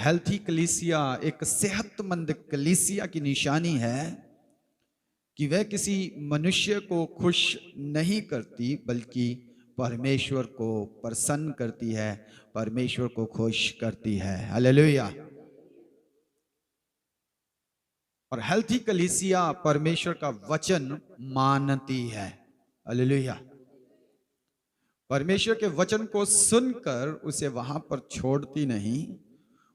Healthy कलीसिया, एक सेहतमंद कलीसिया की निशानी है कि वह किसी मनुष्य को खुश नहीं करती बल्कि परमेश्वर को प्रसन्न करती है, परमेश्वर को खुश करती है। हालेलुया। और हेल्थी कलीसिया परमेश्वर का वचन मानती है। हालेलुया। परमेश्वर के वचन को सुनकर उसे वहां पर छोड़ती नहीं,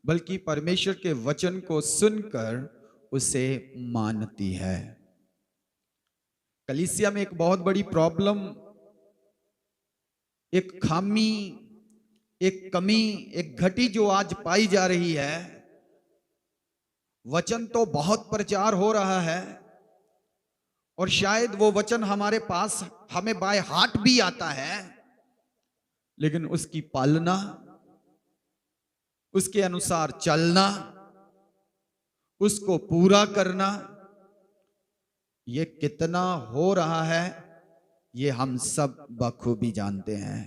बल्कि परमेश्वर के वचन को सुनकर उसे मानती है। कलीसिया में एक बहुत बड़ी प्रॉब्लम, एक खामी, एक कमी, एक घटी जो आज पाई जा रही है। वचन तो बहुत प्रचार हो रहा है और शायद वो वचन हमारे पास हमें बाय हार्ट भी आता है, लेकिन उसकी पालना, उसके अनुसार चलना, उसको पूरा करना, ये कितना हो रहा है ये हम सब बखूबी जानते हैं।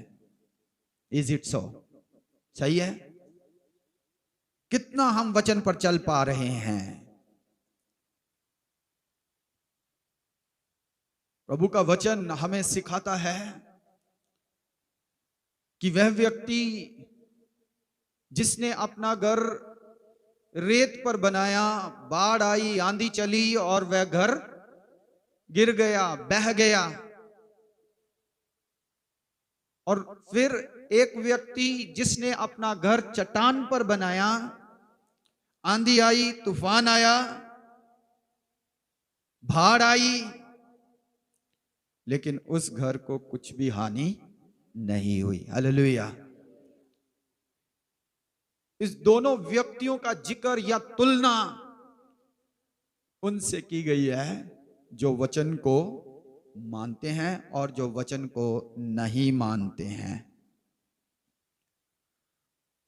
Is it so? सही है? कितना हम वचन पर चल पा रहे हैं? प्रभु का वचन हमें सिखाता है कि वह व्यक्ति जिसने अपना घर रेत पर बनाया, बाढ़ आई, आंधी चली और वह घर गिर गया, बह गया। और फिर एक व्यक्ति जिसने अपना घर चट्टान पर बनाया, आंधी आई, तूफान आया, बाढ़ आई, लेकिन उस घर को कुछ भी हानि नहीं हुई। हालेलुया। इस दोनों व्यक्तियों का जिक्र या तुलना उनसे की गई है जो वचन को मानते हैं और जो वचन को नहीं मानते हैं।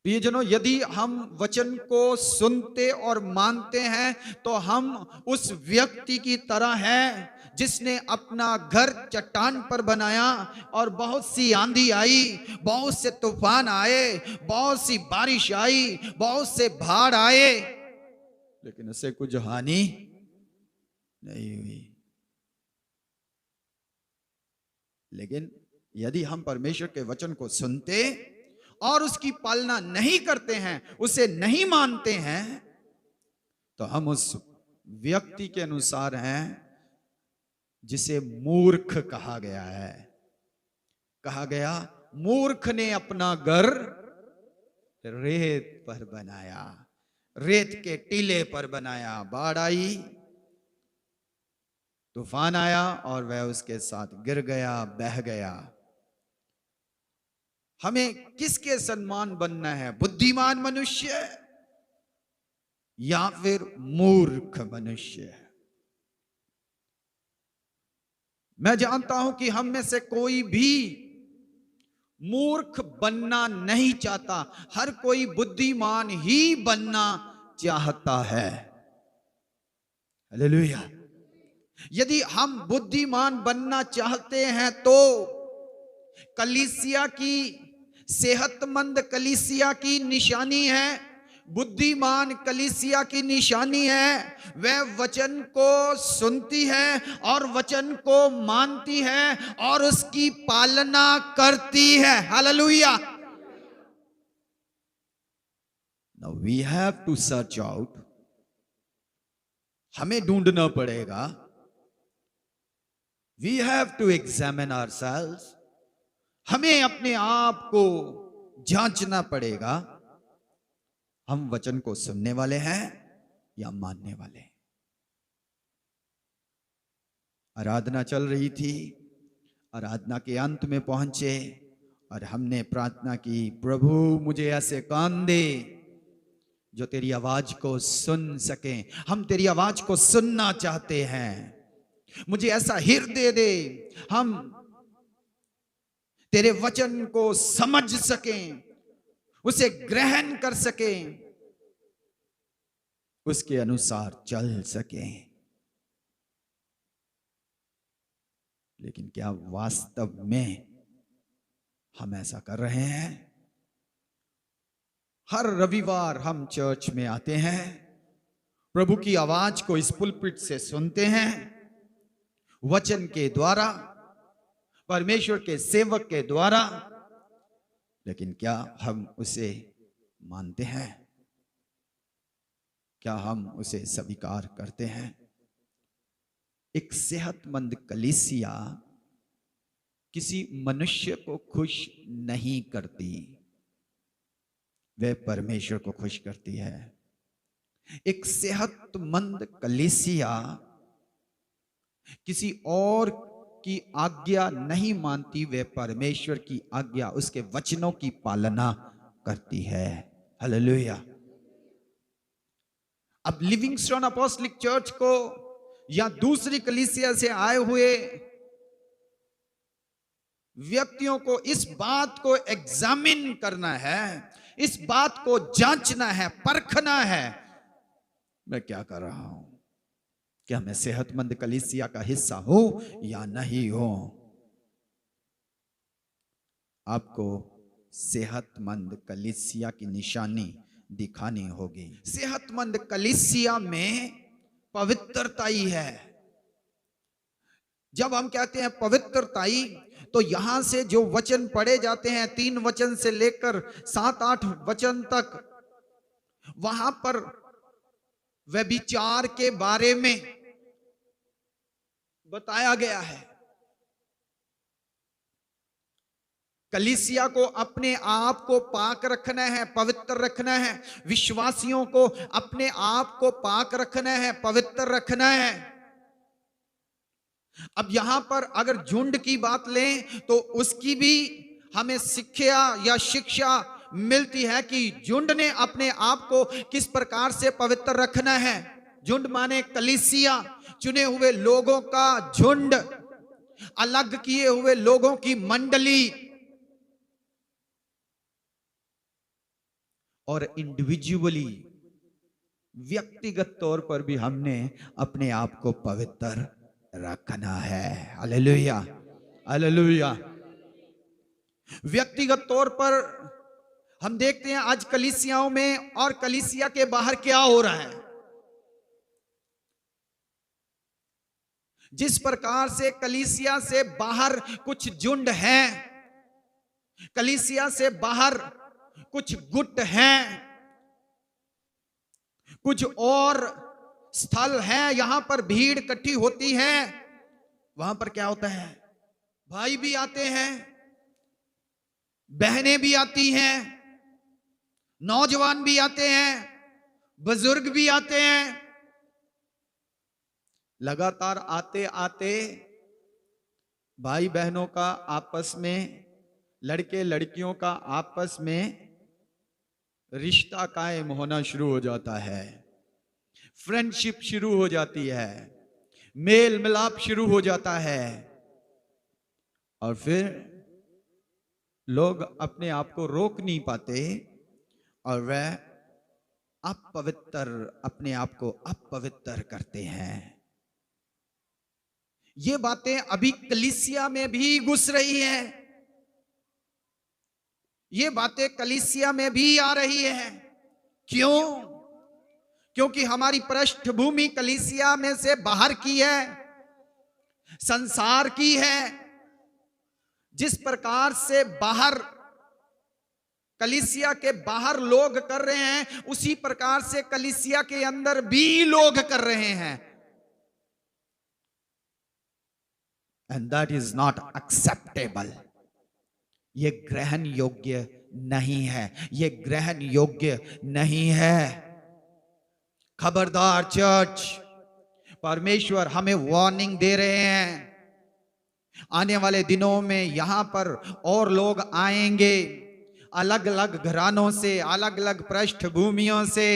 प्रियजनों, यदि हम वचन को सुनते और मानते हैं तो हम उस व्यक्ति की तरह हैं जिसने अपना घर चट्टान पर बनाया और बहुत सी आंधी आई, बहुत से तूफान आए, बहुत सी बारिश आई, बहुत से बाढ़ आए, लेकिन उसे कुछ हानि नहीं हुई। लेकिन यदि हम परमेश्वर के वचन को सुनते और उसकी पालना नहीं करते हैं, उसे नहीं मानते हैं, तो हम उस व्यक्ति के अनुसार हैं जिसे मूर्ख कहा गया है। कहा गया, मूर्ख ने अपना घर रेत पर बनाया, रेत के टीले पर बनाया। बाढ़ आई, तूफान आया और वह उसके साथ गिर गया, बह गया। हमें किसके सम्मान बनना है? बुद्धिमान मनुष्य या फिर मूर्ख मनुष्य? मैं जानता हूं कि हम में से कोई भी मूर्ख बनना नहीं चाहता, हर कोई बुद्धिमान ही बनना चाहता है। हालेलुया। यदि हम बुद्धिमान बनना चाहते हैं तो कलीसिया की, सेहतमंद कलीसिया की निशानी है, बुद्धिमान कलीसिया की निशानी है, वह वचन को सुनती है और वचन को मानती है और उसकी पालना करती है। Hallelujah. Now we have to search out, हमें ढूंढना पड़ेगा, we have to examine ourselves, हमें अपने आप को जांचना पड़ेगा, हम वचन को सुनने वाले हैं या मानने वाले। आराधना चल रही थी, आराधना के अंत में पहुंचे और हमने प्रार्थना की, प्रभु मुझे ऐसे कान दे जो तेरी आवाज को सुन सके। हम तेरी आवाज को सुनना चाहते हैं। मुझे ऐसा हृदय दे हम तेरे वचन को समझ सकें, उसे ग्रहण कर सकें, उसके अनुसार चल सकें। लेकिन क्या वास्तव में हम ऐसा कर रहे हैं? हर रविवार हम चर्च में आते हैं, प्रभु की आवाज को इस पुलपिट से सुनते हैं, वचन के द्वारा, परमेश्वर के सेवक के द्वारा, लेकिन क्या हम उसे मानते हैं? क्या हम उसे स्वीकार करते हैं? एक सेहतमंद कलीसिया किसी मनुष्य को खुश नहीं करती, वह परमेश्वर को खुश करती है। एक सेहतमंद कलीसिया किसी और की आज्ञा नहीं मानती, वह परमेश्वर की आज्ञा, उसके वचनों की पालना करती है। हालेलुया। अब लिविंगस्टोन अपोस्टलिक चर्च को या दूसरी कलीसिया से आए हुए व्यक्तियों को इस बात को एग्जामिन करना है, इस बात को जांचना है, परखना है, मैं क्या कर रहा हूं, क्या मैं सेहतमंद कलीसिया का हिस्सा हूं या नहीं हूं। आपको सेहतमंद कलीसिया की निशानी दिखानी होगी। सेहतमंद कलीसिया में पवित्रताई है। जब हम कहते हैं पवित्रताई, तो यहां से जो वचन पढ़े जाते हैं 3 वचन से लेकर 7-8 वचन तक, वहां पर व्यभिचार के बारे में बताया गया है। कलीसिया को अपने आप को पाक रखना है, पवित्र रखना है। विश्वासियों को अपने आप को पाक रखना है, पवित्र रखना है। अब यहां पर अगर झुंड की बात लें तो उसकी भी हमें शिक्षा मिलती है कि झुंड ने अपने आप को किस प्रकार से पवित्र रखना है। झुंड माने कलीसिया, चुने हुए लोगों का झुंड, अलग किए हुए लोगों की मंडली। और इंडिविजुअली, व्यक्तिगत तौर पर भी हमने अपने आप को पवित्र रखना है। Hallelujah, hallelujah. व्यक्तिगत तौर पर हम देखते हैं आज कलीसियाओं में और कलीसिया के बाहर क्या हो रहा है। जिस प्रकार से कलीसिया से बाहर कुछ झुंड हैं, कलीसिया से बाहर कुछ गुट हैं, कुछ और स्थल है, यहां पर भीड़ इकट्ठी होती है। वहां पर क्या होता है, भाई भी आते हैं, बहनें भी आती हैं, नौजवान भी आते हैं, बुजुर्ग भी आते हैं। लगातार आते आते भाई बहनों का आपस में, लड़के लड़कियों का आपस में रिश्ता कायम होना शुरू हो जाता है, फ्रेंडशिप शुरू हो जाती है, मेल मिलाप शुरू हो जाता है। और फिर लोग अपने आप को रोक नहीं पाते और वह अपने आप को अपवित्र करते हैं। ये बातें अभी कलीसिया में भी घुस रही हैं, ये बातें कलीसिया में भी आ रही है। क्यों? क्योंकि हमारी पृष्ठभूमि कलीसिया में से बाहर की है, संसार की है। जिस प्रकार से बाहर कलीसिया के बाहर लोग कर रहे हैं, उसी प्रकार से कलीसिया के अंदर भी लोग कर रहे हैं। And that is not acceptable. ये ग्रहण योग्य नहीं है, ये ग्रहण योग्य नहीं है। खबरदार चर्च, परमेश्वर हमें वार्निंग दे रहे हैं। आने वाले दिनों में यहां पर और लोग आएंगे, अलग अलग घरानों से, अलग अलग पृष्ठभूमियों से।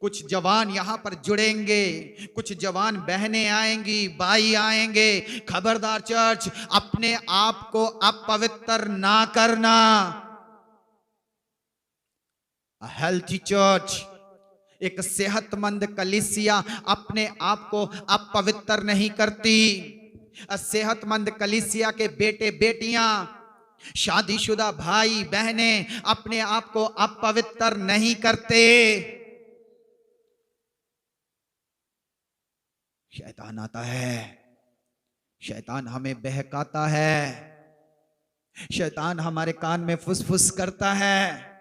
कुछ जवान यहां पर जुड़ेंगे, कुछ जवान बहनें आएंगी, भाई आएंगे। खबरदार चर्च, अपने आप को अपवित्र ना करना। हेल्थी चर्च, एक सेहतमंद कलीसिया अपने आप को अपवित्र नहीं करती। सेहतमंद कलीसिया के बेटे बेटियां शादीशुदा भाई बहनें अपने आप को अपवित्र नहीं करते। शैतान आता है, शैतान हमें बहकाता है, शैतान हमारे कान में फुसफुस करता है,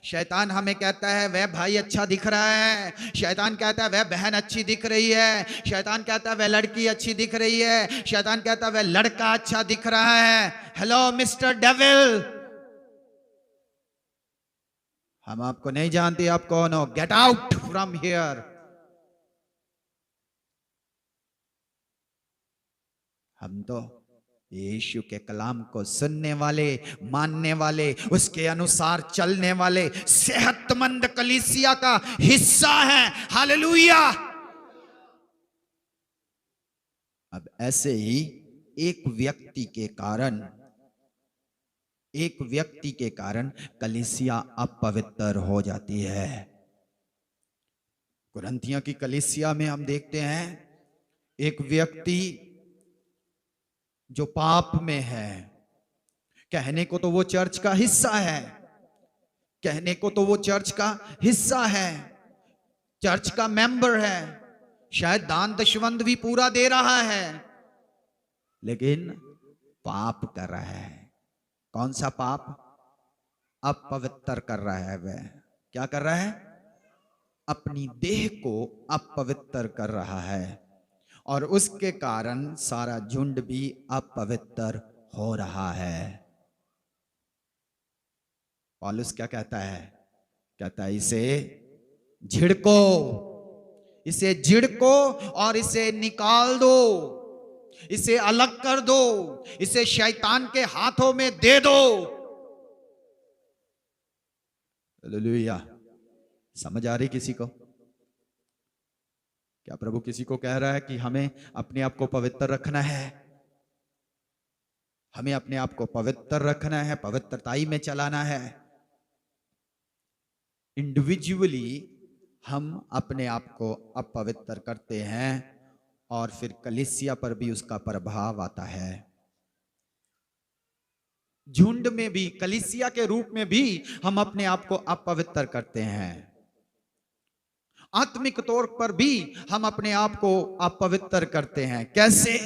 शैतान हमें कहता है वह भाई अच्छा दिख रहा है, शैतान कहता है वह बहन अच्छी दिख रही है, शैतान कहता है वह लड़की अच्छी दिख रही है, शैतान कहता है वह लड़का अच्छा दिख रहा है। हेलो मिस्टर डेविल, हम आपको नहीं जानते, आप कौन हो, गेट आउट फ्रॉम हियर। हम तो यीशु के कलाम को सुनने वाले, मानने वाले, उसके अनुसार चलने वाले सेहतमंद कलीसिया का हिस्सा है। हालेलुया। अब ऐसे ही एक व्यक्ति के कारण कलीसिया अपवित्र हो जाती है। कुरिन्थियों की कलीसिया में हम देखते हैं एक व्यक्ति जो पाप में है, कहने को तो वो चर्च का हिस्सा है, कहने को तो वो चर्च का हिस्सा है, चर्च का मेंबर है, शायद दान दशवंध भी पूरा दे रहा है, लेकिन पाप कर रहा है। कौन सा पाप? अपवित्र कर रहा है। वह क्या कर रहा है? अपनी देह को अपवित्र कर रहा है, और उसके कारण सारा झुंड भी अपवित्र हो रहा है। पौलुस क्या कहता है? कहता है इसे झिड़को, इसे झिड़को और इसे निकाल दो, इसे अलग कर दो, इसे शैतान के हाथों में दे दो। हालेलुया। समझ आ रही किसी को? क्या प्रभु किसी को कह रहा है कि हमें अपने आप को पवित्र रखना है? हमें अपने आप को पवित्र रखना है, पवित्रताई में चलाना है। इंडिविजुअली हम अपने आप को अपवित्र करते हैं और फिर कलीसिया पर भी उसका प्रभाव आता है। झुंड में भी, कलीसिया के रूप में भी हम अपने आप को अपवित्र करते हैं। आत्मिक तौर पर भी हम अपने आप को अपवित्र करते हैं। कैसे?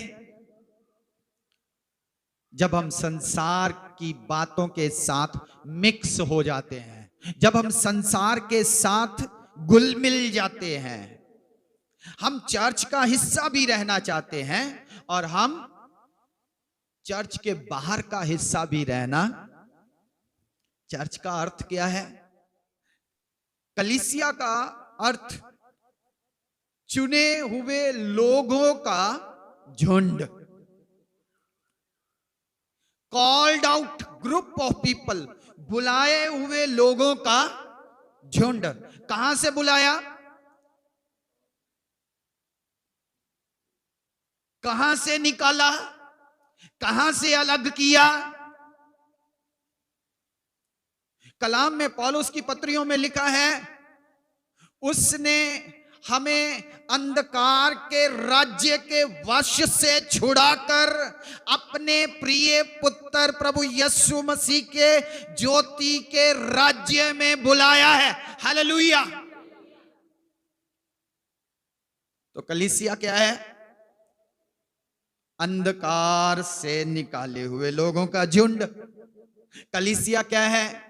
जब हम संसार की बातों के साथ मिक्स हो जाते हैं, जब हम संसार के साथ घुल मिल जाते हैं। हम चर्च का हिस्सा भी रहना चाहते हैं और हम चर्च के बाहर का हिस्सा भी रहना। चर्च का अर्थ क्या है? कलीसिया का अर्थ चुने हुए लोगों का झुंड, called out group of people, बुलाए हुए लोगों का झुंड। कहां से बुलाया? कहां से निकाला? कहां से अलग किया? कलाम में, पौलुस की पत्रियों में लिखा है, उसने हमें अंधकार के राज्य के वश से छुड़ाकर अपने प्रिय पुत्र प्रभु यीशु मसीह के ज्योति के राज्य में बुलाया है। हालेलुया। तो कलीसिया क्या है? अंधकार से निकाले हुए लोगों का झुंड। कलीसिया क्या है?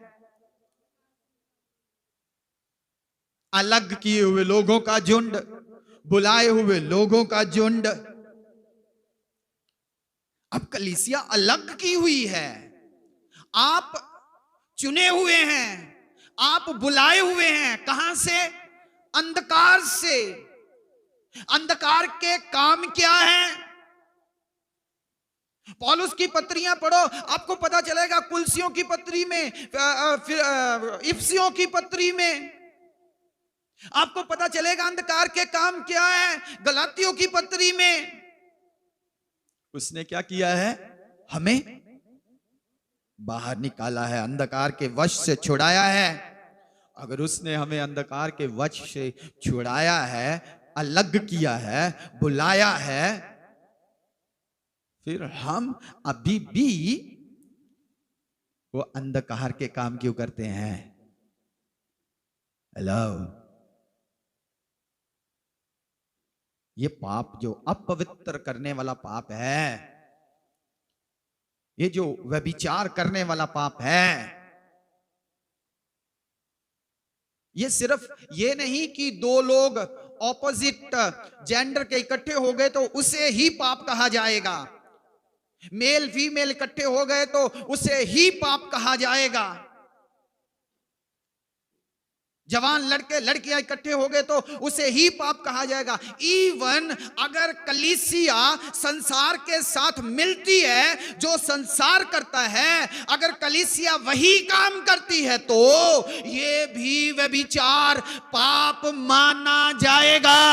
अलग किए हुए लोगों का झुंड, बुलाए हुए लोगों का झुंड। अब कलीसिया अलग की हुई है, आप चुने हुए हैं, आप बुलाए हुए हैं। कहां से? अंधकार से। अंधकार के काम क्या है? पौलुस की पत्रियां पढ़ो, आपको पता चलेगा। कुलसियों की पत्री में, फिर इफिसियों की पत्री में आपको पता चलेगा अंधकार के काम क्या है। गलातियों की पत्री में उसने क्या किया है? हमें बाहर निकाला है, अंधकार के वश से छुड़ाया है। अगर उसने हमें अंधकार के वश से छुड़ाया है, अलग किया है, बुलाया है, फिर हम अभी भी वो अंधकार के काम क्यों करते हैं? हेलो, ये पाप जो अपवित्र करने वाला पाप है, ये जो व्यभिचार करने वाला पाप है, ये सिर्फ ये नहीं कि दो लोग ऑपोजिट जेंडर के इकट्ठे हो गए तो उसे ही पाप कहा जाएगा, मेल फीमेल इकट्ठे हो गए तो उसे ही पाप कहा जाएगा, जवान लड़के लड़कियां इकट्ठे हो गए तो उसे ही पाप कहा जाएगा। इवन अगर कलीसिया संसार के साथ मिलती है, जो संसार करता है, अगर कलीसिया वही काम करती है तो ये भी व्यभिचार पाप माना जाएगा।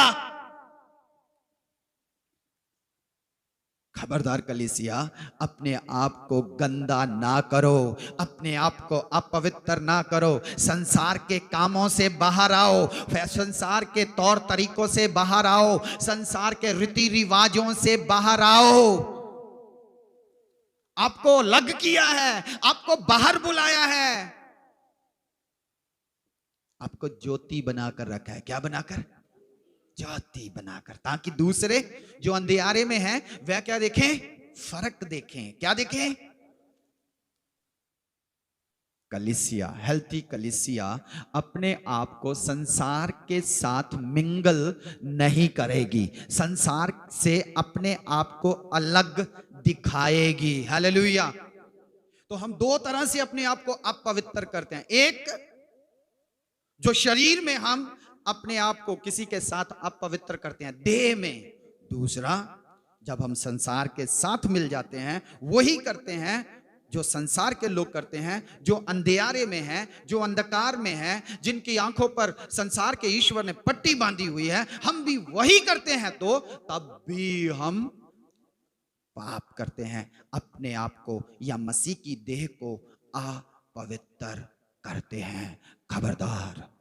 खबरदार कलीसिया, अपने आप को गंदा ना करो, अपने आप को अपवित्र ना करो, संसार के कामों से बाहर आओ, संसार के तौर तरीकों से बाहर आओ, संसार के रीति रिवाजों से बाहर आओ। आपको लग किया है, आपको बाहर बुलाया है, आपको ज्योति बनाकर रखा है। क्या बनाकर? ज्योति बनाकर, ताकि दूसरे जो अंधियारे में हैं वह क्या देखें? फर्क देखें। क्या देखें? कलीसिया, हेल्थी कलीसिया अपने आप को संसार के साथ मिंगल नहीं करेगी, संसार से अपने आप को अलग दिखाएगी। हालेलुया। तो हम दो तरह से अपने आप को अपवित्र करते हैं। एक, जो शरीर में हम अपने आप को किसी के साथ अपवित्र करते हैं, देह में। दूसरा, जब हम संसार के साथ मिल जाते हैं, वही करते हैं जो संसार के लोग करते हैं, जो अंधियारे में हैं, जो अंधकार में हैं, जिनकी आंखों पर संसार के ईश्वर ने पट्टी बांधी हुई है, हम भी वही करते हैं। तो तब भी हम पाप करते हैं, अपने आप को या मसीह की देह को अपवित्र करते हैं। खबरदार।